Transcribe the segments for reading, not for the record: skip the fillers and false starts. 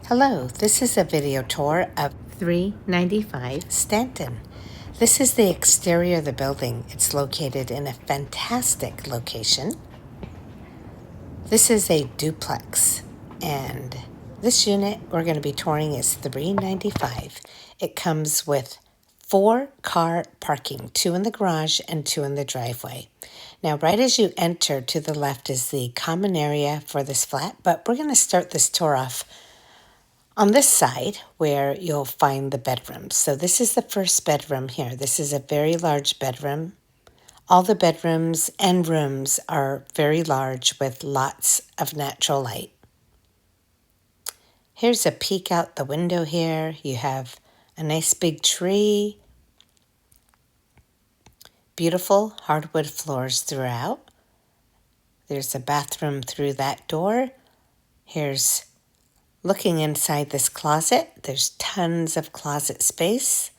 Hello, this is a video tour of 395 Stanton. This is the exterior of the building. It's located in a fantastic location. This is a duplex, and this unit we're going to be touring is 395. It comes with 4-car parking, 2 in the garage and 2 in the driveway. Now, right as you enter, to the left is the common area for this flat, but we're going to start this tour off on this side where you'll find the bedrooms. So this is the first bedroom here. This is a very large bedroom. All the bedrooms and rooms are very large with lots of natural light. Here's a peek out the window here. You have a nice big tree. Beautiful hardwood floors throughout. There's a bathroom through that door. Here's looking inside this closet. There's tons of closet space.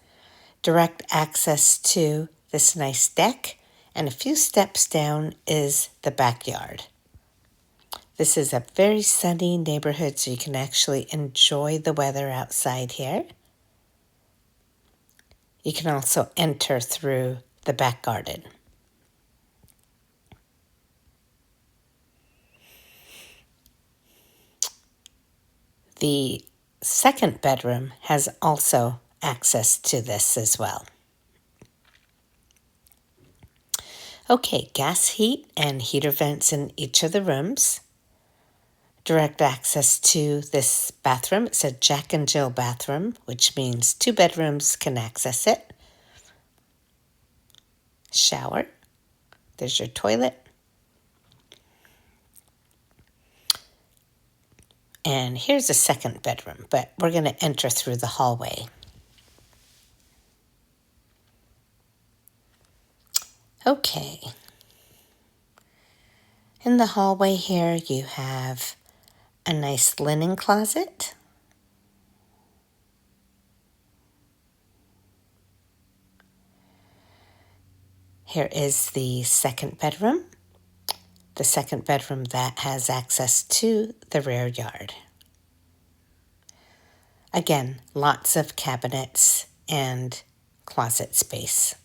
Direct access to this nice deck, and a few steps down is the backyard. This is a very sunny neighborhood, so you can actually enjoy the weather outside here. You can also enter through the back garden. The second bedroom has also access to this as well. Okay, gas heat and heater vents in each of the rooms. Direct access to this bathroom. It's a Jack and Jill bathroom, which means 2 bedrooms can access it. Shower. There's your toilet. And here's a second bedroom, but we're going to enter through the hallway. Okay. In the hallway here, you have a nice linen closet. Here is the second bedroom. The second bedroom that has access to the rear yard. Again, lots of cabinets and closet space.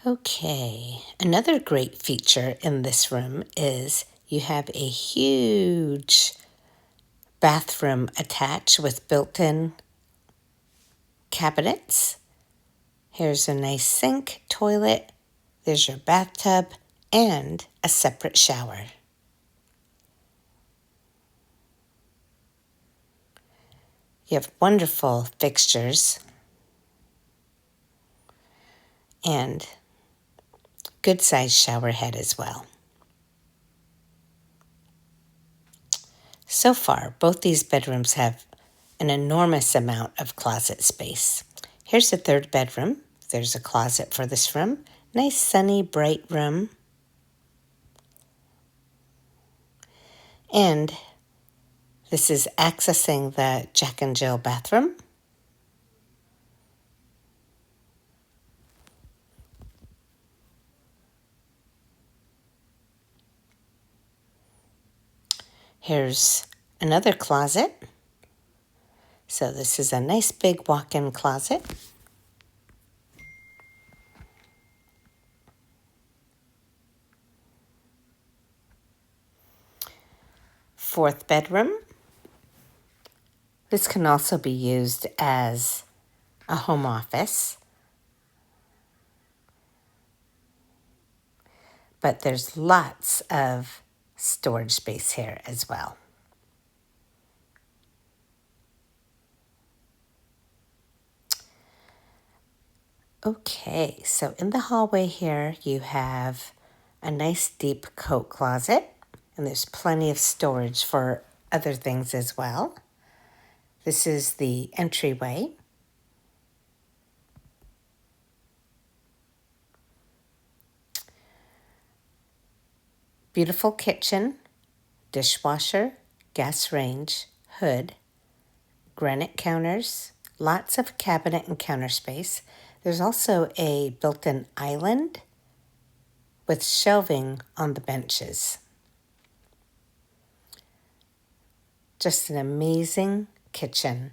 Okay, another great feature in this room is you have a huge bathroom attached with built-in cabinets. Here's a nice sink, toilet, there's your bathtub, and a separate shower. You have wonderful fixtures and good-sized shower head as well. So far, both these bedrooms have an enormous amount of closet space. Here's the third bedroom. There's a closet for this room. Nice, sunny, bright room. And this is accessing the Jack and Jill bathroom. Here's another closet. So this is a nice big walk-in closet. Fourth bedroom. This can also be used as a home office. But there's lots of storage space here as well. Okay, so in the hallway here, you have a nice deep coat closet, and there's plenty of storage for other things as well. This is the entryway. Beautiful kitchen, dishwasher, gas range, hood, granite counters, lots of cabinet and counter space. There's also a built-in island with shelving on the benches. Just an amazing kitchen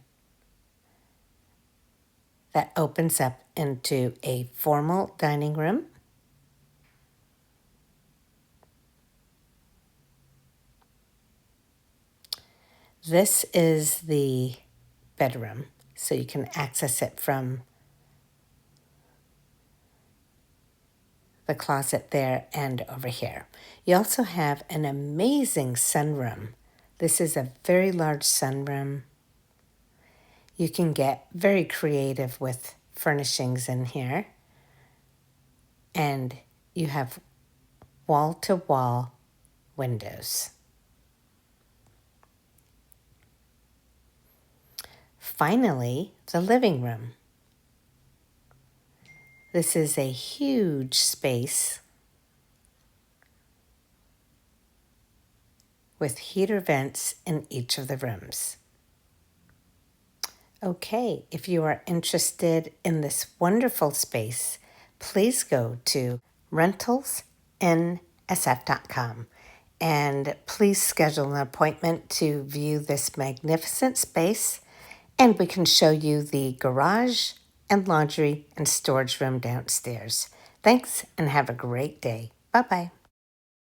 that opens up into a formal dining room. This is the bedroom, so you can access it from the closet there and over here. You also have an amazing sunroom. This is a very large sunroom. You can get very creative with furnishings in here. And you have wall-to-wall windows. Finally, the living room. This is a huge space with heater vents in each of the rooms. Okay, if you are interested in this wonderful space, please go to rentalsnsf.com and please schedule an appointment to view this magnificent space, and we can show you the garage and laundry and storage room downstairs. Thanks and have a great day. Bye-bye.